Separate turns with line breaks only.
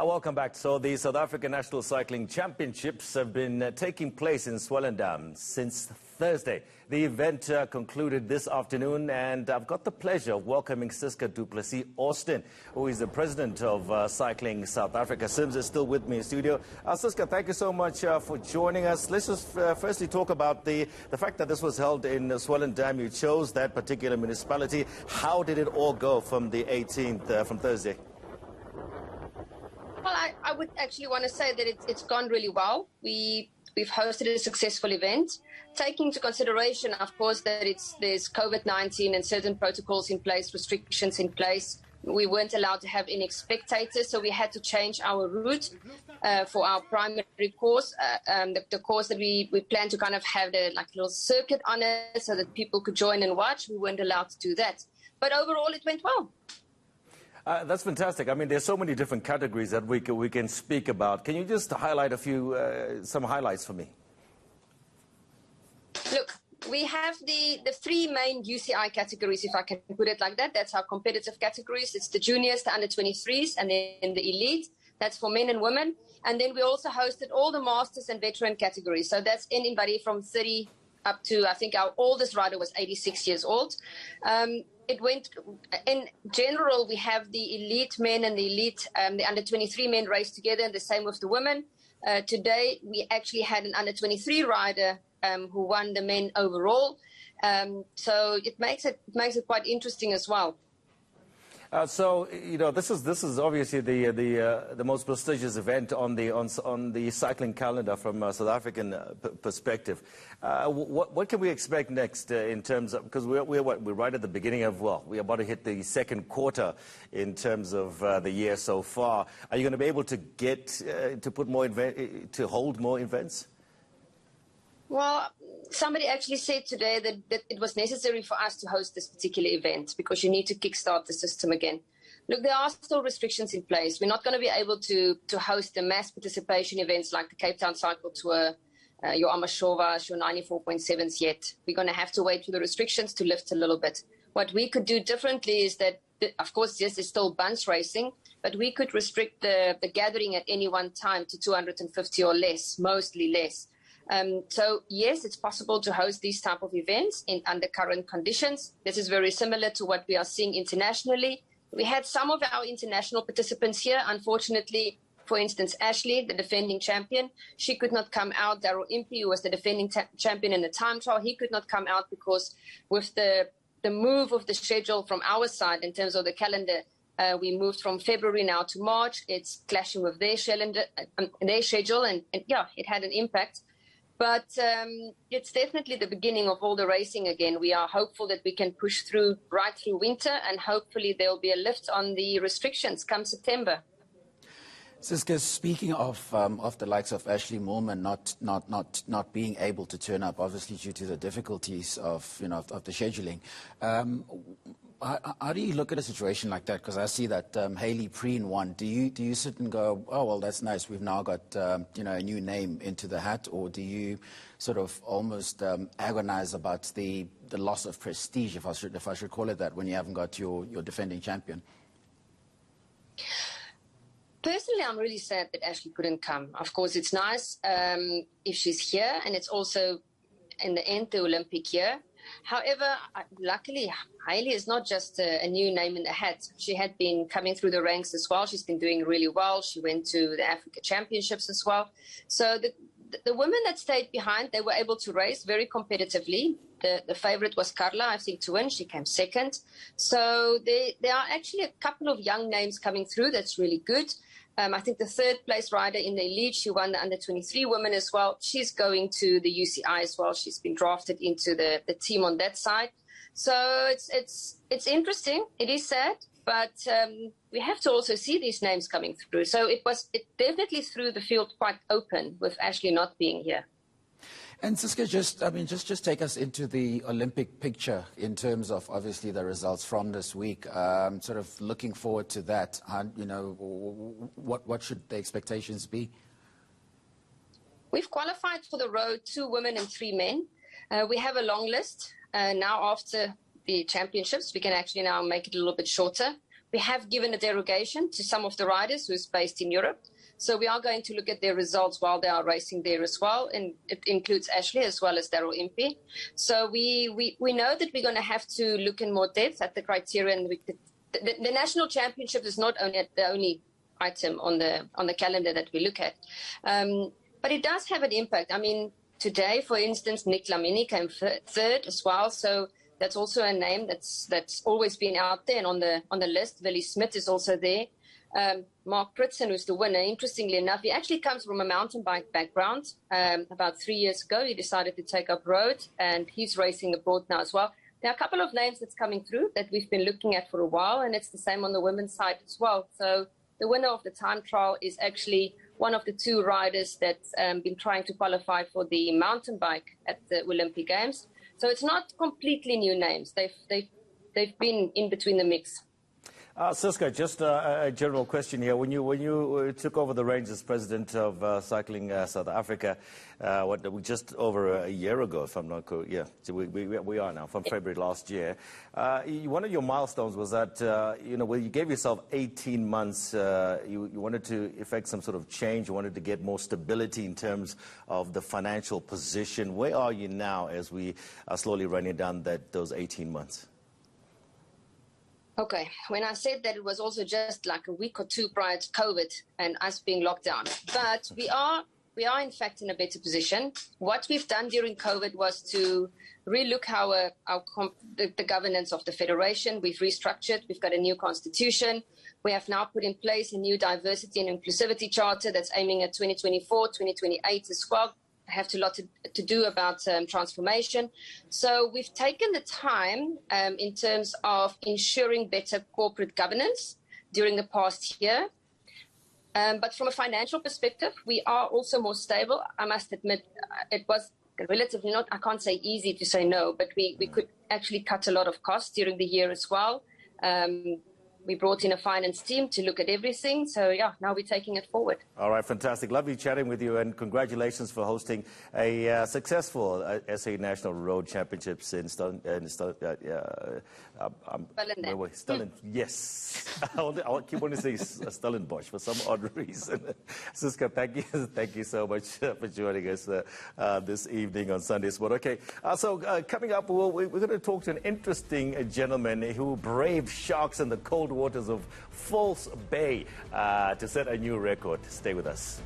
Welcome back. So the South African National Cycling Championships have been taking place in Swellendam since Thursday. The event concluded this afternoon, and I've got the pleasure of welcoming Ciska du Plessis Austin, who is the president of Cycling South Africa. Sims is still with me in studio. Ciska, thank you so much for joining us. Let's just firstly talk about the fact that this was held in Swellendam. You chose that particular municipality. How did it all go from the 18th, from Thursday?
Well, I would actually want to say that it's gone really well. We've hosted a successful event, taking into consideration, of course, that there's COVID-19 and certain protocols in place, restrictions in place. We weren't allowed to have any spectators, so we had to change our route for our primary course. The course that we planned to kind of have a little circuit on it so that people could join and watch. We weren't allowed to do that. But overall, it went well.
That's fantastic. I mean, there's so many different categories that we can speak about. Can you just highlight a few, some highlights for me?
Look, we have the three main UCI categories, if I can put it like that. That's our competitive categories. It's the juniors, the under-23s, and then the elite. That's for men and women. And then we also hosted all the masters and veteran categories. So that's anybody from 30 up to, I think our oldest rider was 86 years old. It went, in general, we have the elite men and the elite, the under-23 men race together, and the same with the women. Today, we actually had an under-23 rider who won the men overall. So it makes it quite interesting as well.
So you know, this is obviously the most prestigious event on the cycling calendar from a South African perspective. What can we expect next in terms of, because we're right at the beginning of, well, we're about to hit the second quarter in terms of the year so far. Are you going to be able to get to put more to hold more events?
Well, somebody actually said today that it was necessary for us to host this particular event because you need to kickstart the system again. Look, there are still restrictions in place. We're not going to be able to host the mass participation events like the Cape Town Cycle Tour, your Amashovas, your 94.7s yet. We're going to have to wait for the restrictions to lift a little bit. What we could do differently is that, of course, yes, there's still bunch racing, but we could restrict the gathering at any one time to 250 or less, mostly less. So, yes, it's possible to host these type of events under current conditions. This is very similar to what we are seeing internationally. We had some of our international participants here. Unfortunately, for instance, Ashley, the defending champion, she could not come out. Darryl Impey, who was the defending champion in the time trial, he could not come out because with the move of the schedule from our side in terms of the calendar, we moved from February now to March. It's clashing with their schedule, and yeah, it had an impact. But it's definitely the beginning of all the racing again. We are hopeful that we can push through right through winter, and hopefully there will be a lift on the restrictions come September.
Ciska, speaking of the likes of Ashley Moorman not being able to turn up, obviously due to the difficulties of the scheduling. How do you look at a situation like that? Because I see that Hayley Preen won. Do you sit and go, oh well, that's nice, we've now got a new name into the hat, or do you sort of almost agonize about the loss of prestige, if I should call it that, when you haven't got your defending champion?
Personally, I'm really sad that Ashley couldn't come. Of course, it's nice if she's here, and it's also in the end the Olympic year. However, luckily, Hayley is not just a new name in the hat. She had been coming through the ranks as well. She's been doing really well. She went to the Africa Championships as well. So the women that stayed behind, they were able to race very competitively. The favorite was Carla, I think, to win. She came second. So there are actually a couple of young names coming through. That's really good. I think the third place rider in the elite, she won the under-23 women as well. She's going to the UCI as well. She's been drafted into the team on that side. So it's interesting. It is sad, but we have to also see these names coming through. So it definitely threw the field quite open with Ashley not being here.
And Ciska, just take us into the Olympic picture in terms of obviously the results from this week. Sort of looking forward to that. What should the expectations be?
We've qualified for the road 2 women and 3 men. We have a long list now after the championships. We can actually now make it a little bit shorter. We have given a derogation to some of the riders who's based in Europe. So we are going to look at their results while they are racing there as well. And it includes Ashley as well as Daryl Impey. So we know that we're going to have to look in more depth at the criteria. And the national championship is not only the only item on the calendar that we look at. But it does have an impact. I mean, today, for instance, Nick Lamini came third as well. So that's also a name that's always been out there and on the list. Willie Smith is also there. Mark Pritson, who's the winner, interestingly enough, he actually comes from a mountain bike background. About 3 years ago, he decided to take up road, and he's racing abroad now as well. There are a couple of names that's coming through that we've been looking at for a while, and it's the same on the women's side as well. So the winner of the time trial is actually one of the two riders that's been trying to qualify for the mountain bike at the Olympic Games. So it's not completely new names. They've been in between the mix.
Ciska, just a general question here. When you took over the reins as president of Cycling South Africa, just over a year ago, if I'm not correct, yeah, so we are now, from February last year. One of your milestones was that, when you gave yourself 18 months, you wanted to effect some sort of change. You wanted to get more stability in terms of the financial position. Where are you now as we are slowly running down those 18 months?
Okay, when I said that, it was also just like a week or two prior to COVID and us being locked down. But we are in fact in a better position. What we've done during COVID was to relook how the governance of the federation. We've restructured. We've got a new constitution. We have now put in place a new diversity and inclusivity charter that's aiming at 2024, 2028 as well. I have a lot to do about transformation. So we've taken the time in terms of ensuring better corporate governance during the past year. But from a financial perspective, we are also more stable. I must admit, it was relatively not, I can't say easy to say no, but we could actually cut a lot of costs during the year as well. We brought in a finance team to look at everything. So, yeah, now we're taking it forward.
All right, fantastic. Lovely chatting with you, and congratulations for hosting a successful SA National Road Championships in Yes. I keep wanting to say Stellenbosch for some odd reason. Ciska, thank you so much for joining us this evening on Sunday Sport. Okay, so coming up, we're going to talk to an interesting gentleman who braved sharks in the cold waters of False Bay to set a new record. Stay with us.